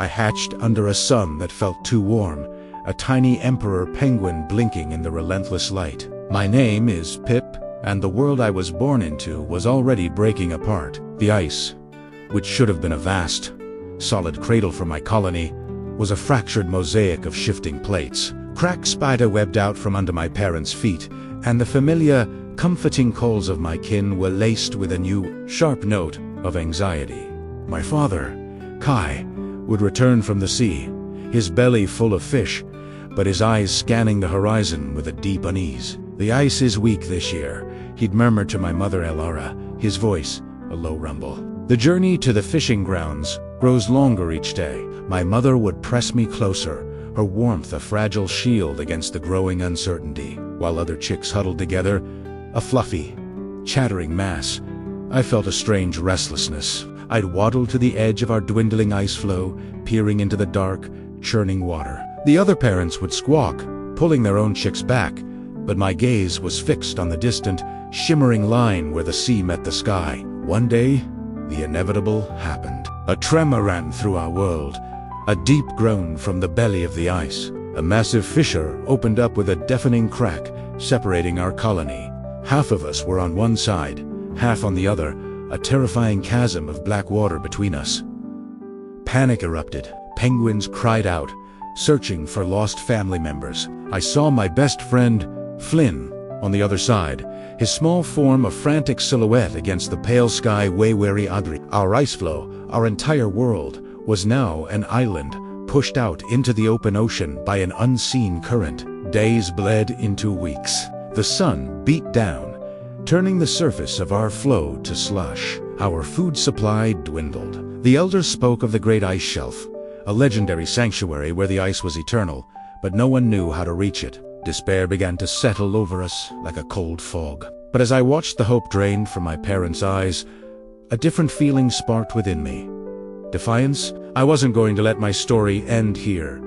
I hatched under a sun that felt too warm, a tiny emperor penguin blinking in the relentless light. My name is Pip, and the world I was born into was already breaking apart. The ice, which should have been a vast, solid cradle for my colony, was a fractured mosaic of shifting plates. Cracks spider-webbed out from under my parents' feet, and the familiar, comforting calls of my kin were laced with a new, sharp note of anxiety. My father, Kai, would return from the sea, his belly full of fish, but his eyes scanning the horizon with a deep unease. "The ice is weak this year," he'd murmur to my mother Elara, his voice a low rumble. The journey to the fishing grounds grows longer each day. My mother would press me closer, her warmth a fragile shield against the growing uncertainty. While other chicks huddled together, a fluffy, chattering mass, I felt a strange restlessness. I'd waddle to the edge of our dwindling ice floe, peering into the dark, churning water. The other parents would squawk, pulling their own chicks back, but my gaze was fixed on the distant, shimmering line where the sea met the sky. One day, the inevitable happened. A tremor ran through our world, a deep groan from the belly of the ice. A massive fissure opened up with a deafening crack, separating our colony. Half of us were on one side, half on the other, a terrifying chasm of black water between us. Panic erupted. Penguins cried out, searching for lost family members. I saw my best friend, Flynn, on the other side, his small form a frantic silhouette against the pale sky way-weary Adri. Our ice floe, our entire world, was now an island, pushed out into the open ocean by an unseen current. Days bled into weeks. The sun beat down, turning the surface of our floe to slush. Our food supply dwindled. The elders spoke of the Great Ice Shelf, a legendary sanctuary where the ice was eternal, but no one knew how to reach it. Despair began to settle over us like a cold fog. But as I watched the hope drain from my parents' eyes, a different feeling sparked within me. Defiance? I wasn't going to let my story end here,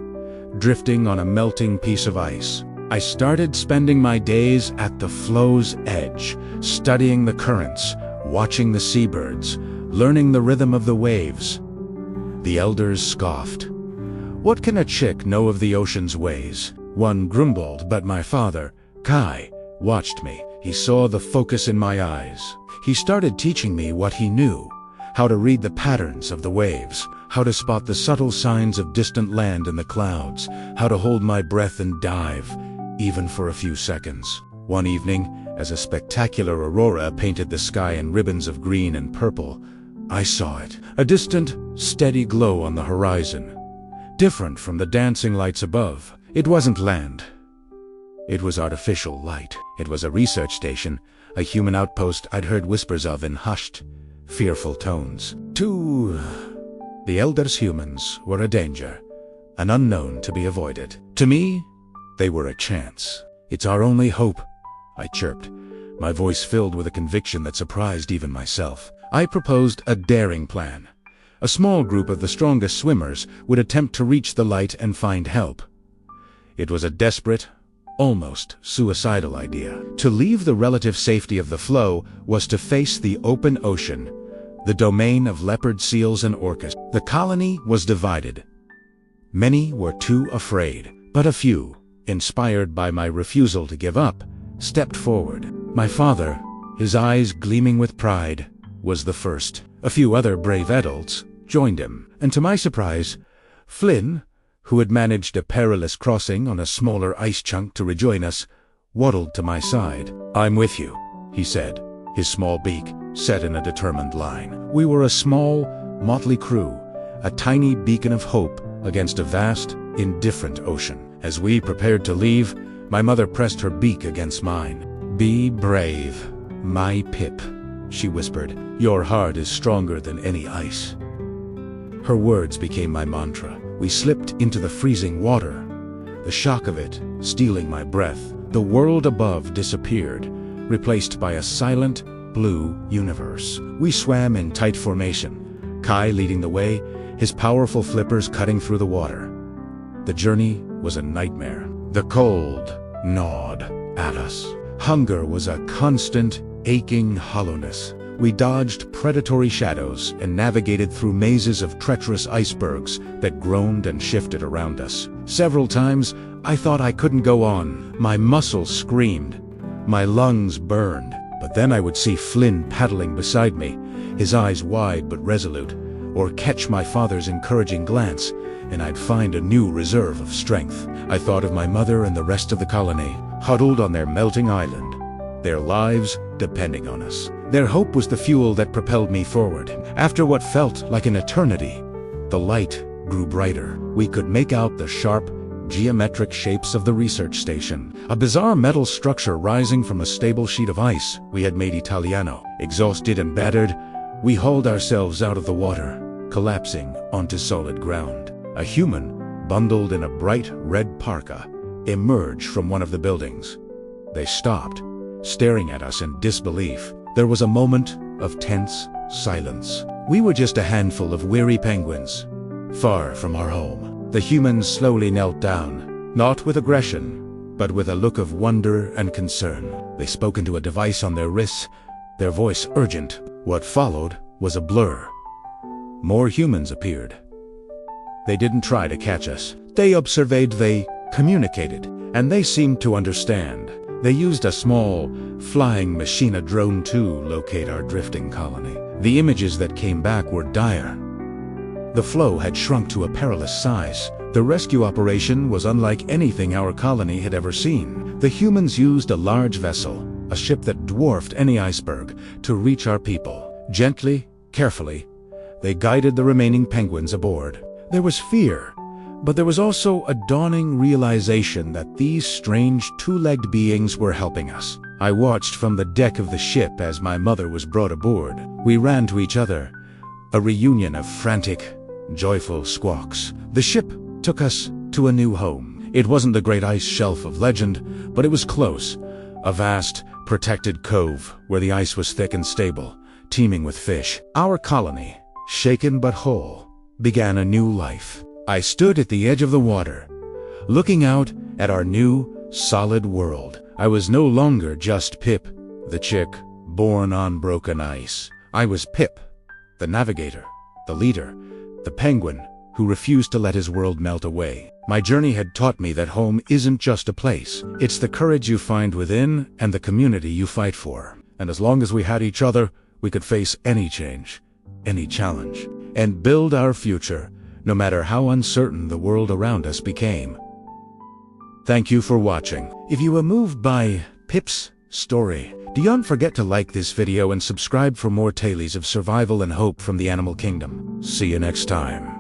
drifting on a melting piece of ice. I started spending my days at the flow's edge, studying the currents, watching the seabirds, learning the rhythm of the waves. The elders scoffed. What can a chick know of the ocean's ways? One grumbled, but my father, Kai, watched me. He saw the focus in my eyes. He started teaching me what he knew, how to read the patterns of the waves, how to spot the subtle signs of distant land in the clouds, how to hold my breath and dive, even for a few seconds. One evening, as a spectacular aurora painted the sky in ribbons of green and purple, I saw it. A distant, steady glow on the horizon, different from the dancing lights above. It wasn't land. It was artificial light. It was a research station, a human outpost I'd heard whispers of in hushed, fearful tones. To the elders, humans were a danger, an unknown to be avoided. To me, they were a chance. "It's our only hope," I chirped, my voice filled with a conviction that surprised even myself. I proposed a daring plan. A small group of the strongest swimmers would attempt to reach the light and find help. It was a desperate, almost suicidal idea. To leave the relative safety of the floe was to face the open ocean, the domain of leopard seals and orcas. The colony was divided. Many were too afraid, but a few, inspired by my refusal to give up, stepped forward. My father, his eyes gleaming with pride, was the first. A few other brave adults joined him, and to my surprise, Flynn, who had managed a perilous crossing on a smaller ice chunk to rejoin us, waddled to my side. "I'm with you," he said, his small beak set in a determined line. We were a small, motley crew, a tiny beacon of hope against a vast, indifferent ocean. As we prepared to leave, my mother pressed her beak against mine. "Be brave, my Pip," she whispered. "Your heart is stronger than any ice." Her words became my mantra. We slipped into the freezing water, the shock of it stealing my breath. The world above disappeared, replaced by a silent, blue universe. We swam in tight formation, Kai leading the way, his powerful flippers cutting through the water. The journey was a nightmare. The cold gnawed at us. Hunger was a constant, aching hollowness. We dodged predatory shadows and navigated through mazes of treacherous icebergs that groaned and shifted around us. Several times, I thought I couldn't go on. My muscles screamed. My lungs burned. But then I would see Flynn paddling beside me, his eyes wide but resolute, or catch my father's encouraging glance, and I'd find a new reserve of strength. I thought of my mother and the rest of the colony, huddled on their melting island, their lives depending on us. Their hope was the fuel that propelled me forward. After what felt like an eternity, the light grew brighter. We could make out the sharp, geometric shapes of the research station, a bizarre metal structure rising from a stable sheet of ice we had made Italiano. Exhausted and battered, we hauled ourselves out of the water, collapsing onto solid ground. A human, bundled in a bright red parka, emerged from one of the buildings. They stopped, staring at us in disbelief. There was a moment of tense silence. We were just a handful of weary penguins, far from our home. The humans slowly knelt down, not with aggression, but with a look of wonder and concern. They spoke into a device on their wrists, their voice urgent. What followed was a blur. More humans appeared. They didn't try to catch us. They observed, they communicated, and they seemed to understand. They used a small, flying machine, a drone, to locate our drifting colony. The images that came back were dire. The floe had shrunk to a perilous size. The rescue operation was unlike anything our colony had ever seen. The humans used a large vessel, a ship that dwarfed any iceberg, to reach our people. Gently, carefully, they guided the remaining penguins aboard. There was fear, but there was also a dawning realization that these strange two-legged beings were helping us. I watched from the deck of the ship as my mother was brought aboard. We ran to each other, a reunion of frantic, joyful squawks. The ship took us to a new home. It wasn't the great ice shelf of legend, but it was close. A vast, protected cove where the ice was thick and stable, teeming with fish. Our colony, shaken but whole, began a new life. I stood at the edge of the water, looking out at our new, solid world. I was no longer just Pip, the chick born on broken ice. I was Pip, the navigator, the leader, the penguin who refused to let his world melt away. My journey had taught me that home isn't just a place. It's the courage you find within and the community you fight for. And as long as we had each other, we could face any change, any challenge, and build our future, no matter how uncertain the world around us became. Thank you for watching. If you were moved by Pip's story, don't forget to like this video and subscribe for more tales of survival and hope from the animal kingdom. See you next time.